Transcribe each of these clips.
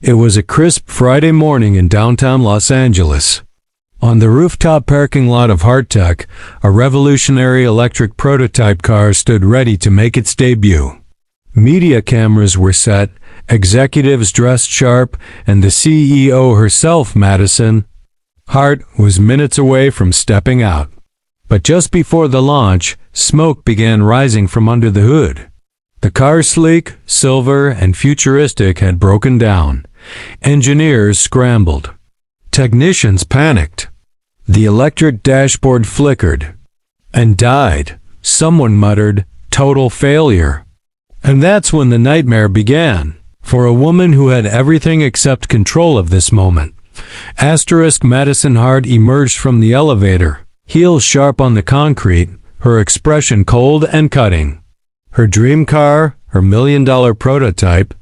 It was a crisp Friday morning in downtown Los Angeles. On the rooftop parking lot of Hardtech, a revolutionary electric prototype car stood ready to make its debut. Media cameras were set, executives dressed sharp, and the CEO herself, Madison Hart, was minutes away from stepping out. But just before the launch, smoke began rising from under the hood. The car, sleek, silver, and futuristic, had broken down. Engineers scrambled. Technicians panicked. The electric dashboard flickered and died. Someone muttered, "Total failure." And that's when the nightmare began, for a woman who had everything except control of this moment. Madison Hart emerged from the elevator, heels sharp on the concrete, her expression cold and cutting. Her dream car, her $1 million prototype,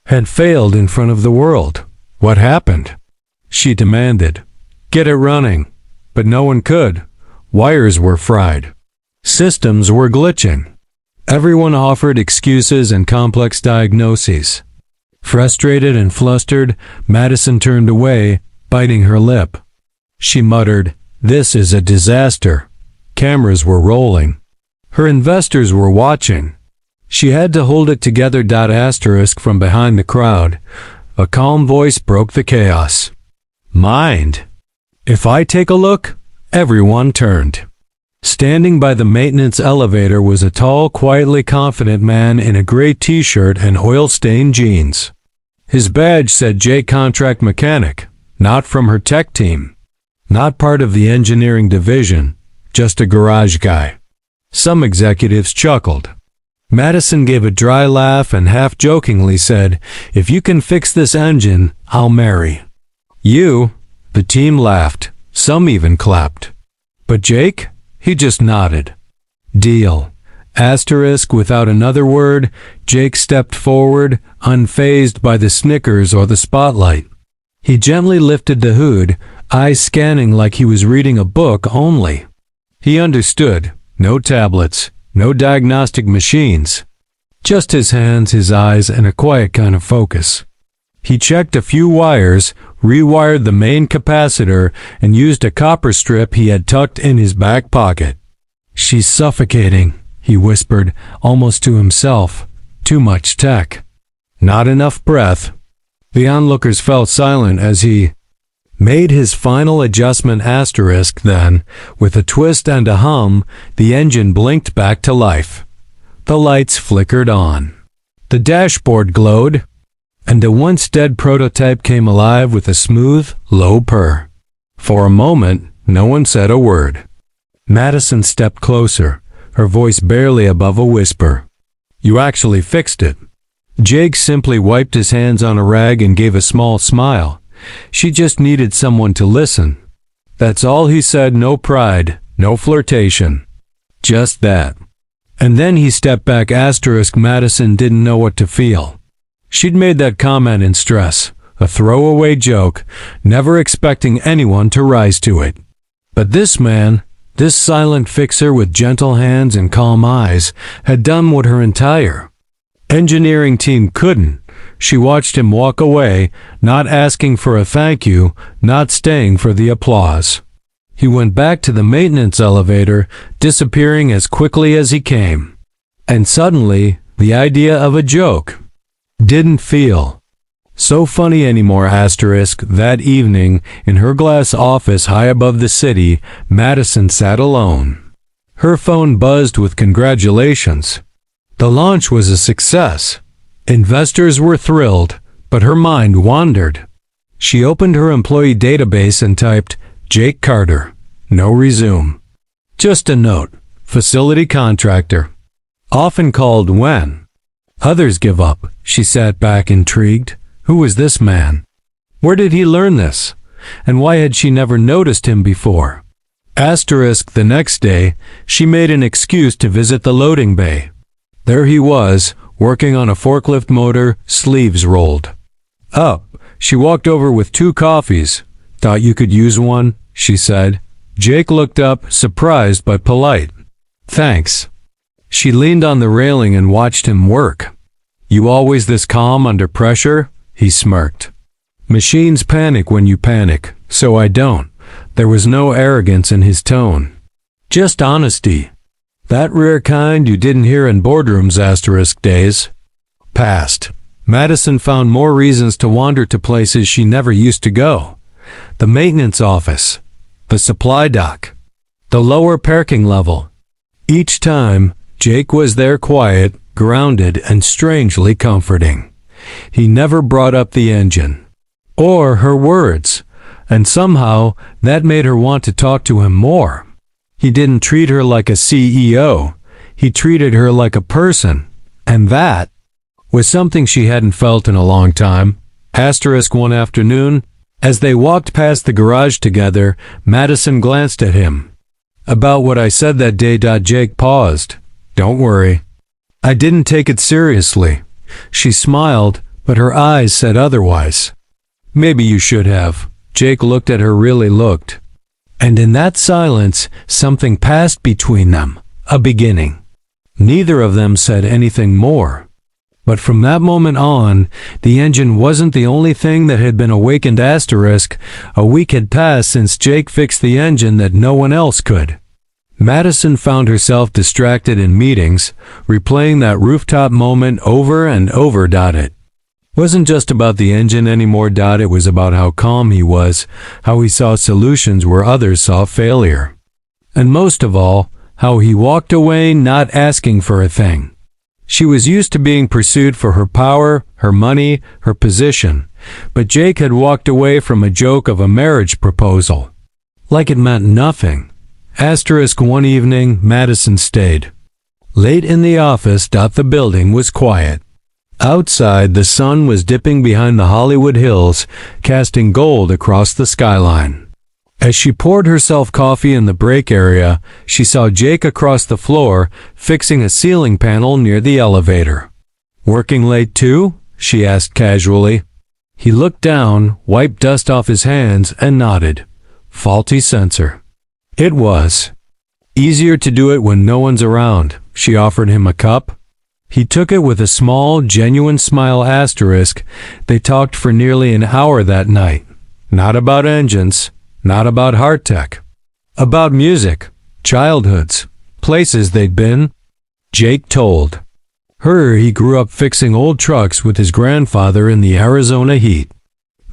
had failed in front of the world. What happened? She demanded. Get it running. But no one could. Wires were fried. Systems were glitching. Everyone offered excuses and complex diagnoses. Frustrated and flustered, Madison turned away, biting her lip. She muttered, "This is a disaster." Cameras were rolling. Her investors were watching. She had to hold it together. From behind the crowd, a calm voice broke the chaos. "Mind if I take a look?" Everyone turned. Standing by the maintenance elevator was a tall, quietly confident man in a gray t-shirt and oil-stained jeans. His badge said J Contract Mechanic, not from her tech team, not part of the engineering division, just a garage guy. Some executives chuckled. Madison gave a dry laugh and half-jokingly said, "If you can fix this engine, I'll marry you." The team laughed. Some even clapped. But Jake? He just nodded. Deal. Without another word, Jake stepped forward, unfazed by the snickers or the spotlight. He gently lifted the hood, eyes scanning like he was reading a book only. He understood. No tablets, no diagnostic machines. Just his hands, his eyes, and a quiet kind of focus. He checked a few wires, rewired the main capacitor, and used a copper strip he had tucked in his back pocket. "She's suffocating," he whispered, almost to himself. "Too much tech. Not enough breath." The onlookers fell silent as he made his final adjustment. Then, with a twist and a hum, the engine blinked back to life. The lights flickered on. The dashboard glowed, and the once dead prototype came alive with a smooth, low purr. For a moment, no one said a word. Madison stepped closer, her voice barely above a whisper. "You actually fixed it." Jake simply wiped his hands on a rag and gave a small smile. She just needed someone to listen. That's all he said. No pride, no flirtation. Just that. And then he stepped back. Madison didn't know what to feel. She'd made that comment in stress, a throwaway joke, never expecting anyone to rise to it. But this man, this silent fixer with gentle hands and calm eyes, had done what her entire engineering team couldn't. She watched him walk away, not asking for a thank you, not staying for the applause. He went back to the maintenance elevator, disappearing as quickly as he came. And suddenly, the idea of a joke didn't feel so funny anymore. That evening, in her glass office high above the city, Madison sat alone. Her phone buzzed with congratulations. The launch was a success. Investors were thrilled, but her mind wandered. She opened her employee database and typed, "Jake Carter." No resume. Just a note, facility contractor. Often called when others give up. She sat back intrigued. Who was this man? Where did he learn this? And why had she never noticed him before? The next day, she made an excuse to visit the loading bay. There he was, working on a forklift motor, sleeves rolled up. She walked over with 2 coffees. "Thought you could use one," she said. Jake looked up, surprised but polite. "Thanks." She leaned on the railing and watched him work. "You always this calm under pressure?" He smirked. Machines panic when you panic, so I don't. There was no arrogance in his tone. Just honesty. That rare kind you didn't hear in boardrooms days. Past. Madison found more reasons to wander to places she never used to go. The maintenance office. The supply dock. The lower parking level. Each time, Jake was there quiet, grounded, and strangely comforting. He never brought up the engine. Or her words. And somehow, that made her want to talk to him more. He didn't treat her like a CEO. He treated her like a person. And that was something she hadn't felt in a long time. One afternoon, as they walked past the garage together, Madison glanced at him. About what I said that day. Jake paused. Don't worry. I didn't take it seriously. She smiled, but her eyes said otherwise. Maybe you should have. Jake looked at her, really looked. And in that silence, something passed between them. A beginning. Neither of them said anything more. But from that moment on, the engine wasn't the only thing that had been awakened. A week had passed since Jake fixed the engine that no one else could. Madison found herself distracted in meetings, replaying that rooftop moment over and over. It wasn't just about the engine anymore. It was about how calm he was, how he saw solutions where others saw failure. And most of all, how he walked away not asking for a thing. She was used to being pursued for her power, her money, her position, but Jake had walked away from a joke of a marriage proposal. Like it meant nothing. One evening, Madison stayed. Late in the office. The building was quiet. Outside, the sun was dipping behind the Hollywood Hills, casting gold across the skyline. As she poured herself coffee in the break area, she saw Jake across the floor, fixing a ceiling panel near the elevator. Working late too? She asked casually. He looked down, wiped dust off his hands, and nodded. Faulty sensor. It was. Easier to do it when no one's around. She offered him a cup. He took it with a small, genuine smile. They talked for nearly an hour that night. Not about engines. Not about hard tech. About music, childhoods, places they'd been. Jake told her he grew up fixing old trucks with his grandfather in the Arizona heat.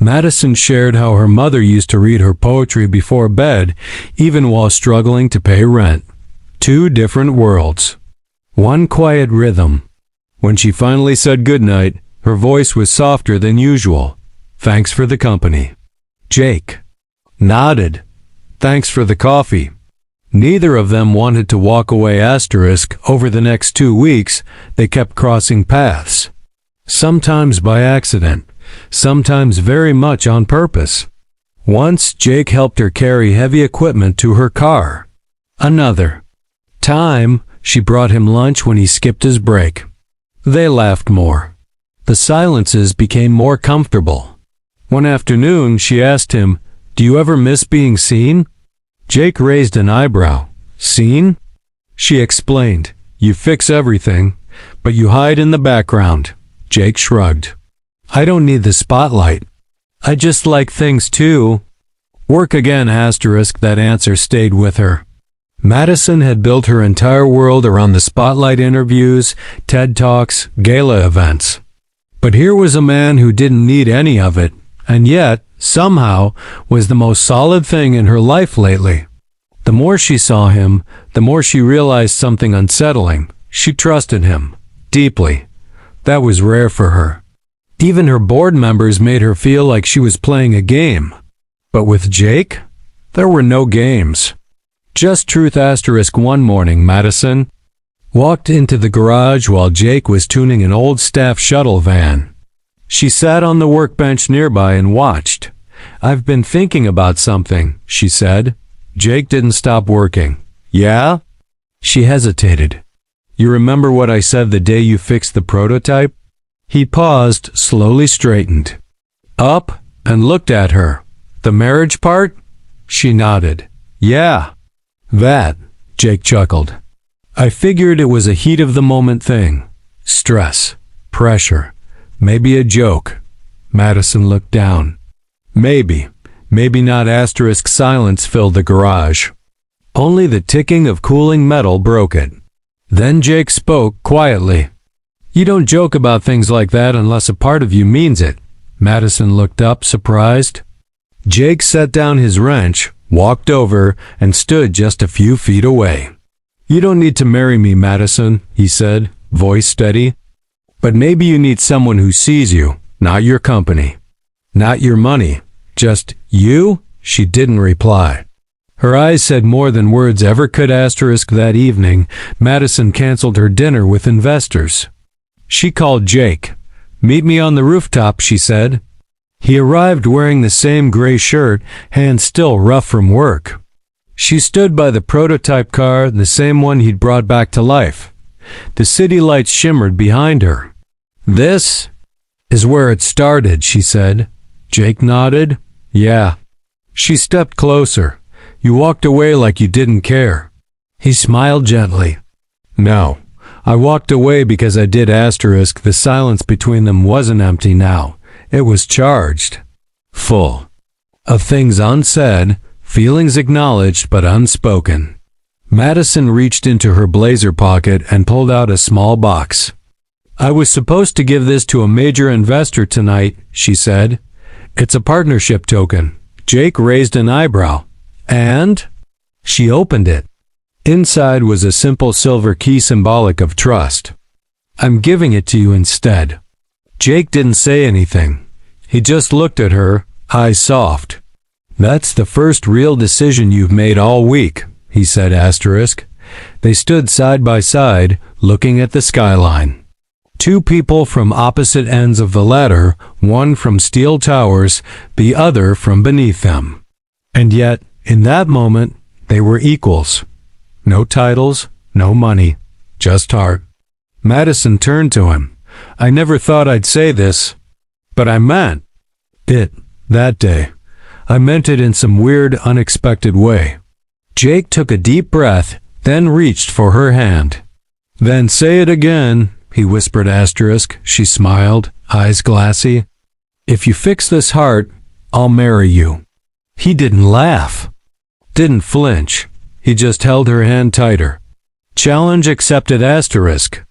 Madison shared how her mother used to read her poetry before bed, even while struggling to pay rent. Two different worlds. One quiet rhythm. When she finally said goodnight, her voice was softer than usual. Thanks for the company. Jake nodded. Thanks for the coffee. Neither of them wanted to walk away. Over the next 2 weeks, they kept crossing paths. Sometimes by accident, sometimes very much on purpose. Once, Jake helped her carry heavy equipment to her car. Another time, she brought him lunch when he skipped his break. They laughed more. The silences became more comfortable. One afternoon, she asked him, "Do you ever miss being seen?" Jake raised an eyebrow. Seen? She explained. You fix everything, but you hide in the background. Jake shrugged. I don't need the spotlight. I just like things too. Work again. That answer stayed with her. Madison had built her entire world around the spotlight, interviews, TED Talks, gala events. But here was a man who didn't need any of it, and yet, somehow, was the most solid thing in her life lately. The more she saw him, the more she realized something unsettling. She trusted him. Deeply. That was rare for her. Even her board members made her feel like she was playing a game. But with Jake, there were no games. Just truth. One morning, Madison walked into the garage while Jake was tuning an old staff shuttle van. She sat on the workbench nearby and watched. I've been thinking about something, she said. Jake didn't stop working. Yeah? She hesitated. You remember what I said the day you fixed the prototype? He paused, slowly straightened up, and looked at her. The marriage part? She nodded. Yeah. That, Jake chuckled. I figured it was a heat-of-the-moment thing. Stress. Pressure. Maybe a joke. Madison looked down. Maybe. Maybe not. Asterisk. Silence filled the garage. Only the ticking of cooling metal broke it. Then Jake spoke quietly. You don't joke about things like that unless a part of you means it. Madison looked up, surprised. Jake set down his wrench, walked over, and stood just a few feet away. You don't need to marry me, Madison, he said, voice steady. But maybe you need someone who sees you, not your company. Not your money. Just you? She didn't reply. Her eyes said more than words ever could. Asterisk. That evening, Madison canceled her dinner with investors. She called Jake. Meet me on the rooftop, she said. He arrived wearing the same gray shirt, hands still rough from work. She stood by the prototype car, the same one he'd brought back to life. The city lights shimmered behind her. This is where it started, she said. Jake nodded. Yeah. She stepped closer. You walked away like you didn't care. He smiled gently. No. I walked away because I did. Asterisk. The silence between them wasn't empty now. It was charged. Full. Of things unsaid, feelings acknowledged but unspoken. Madison reached into her blazer pocket and pulled out a small box. I was supposed to give this to a major investor tonight, she said. It's a partnership token. Jake raised an eyebrow. And? She opened it. Inside was a simple silver key symbolic of trust. I'm giving it to you instead. Jake didn't say anything. He just looked at her, eyes soft. That's the first real decision you've made all week, he said. Asterisk. They stood side by side, looking at the skyline. Two people from opposite ends of the ladder, one from steel towers, the other from beneath them. And yet, in that moment, they were equals. No titles, no money, just heart. Madison turned to him. I never thought I'd say this, but I meant it that day. I meant it in some weird, unexpected way. Jake took a deep breath, then reached for her hand. Then say it again, he whispered. Asterisk. She smiled, eyes glassy. If you fix this heart, I'll marry you. He didn't laugh. Didn't flinch. He just held her hand tighter. Challenge accepted. Asterisk.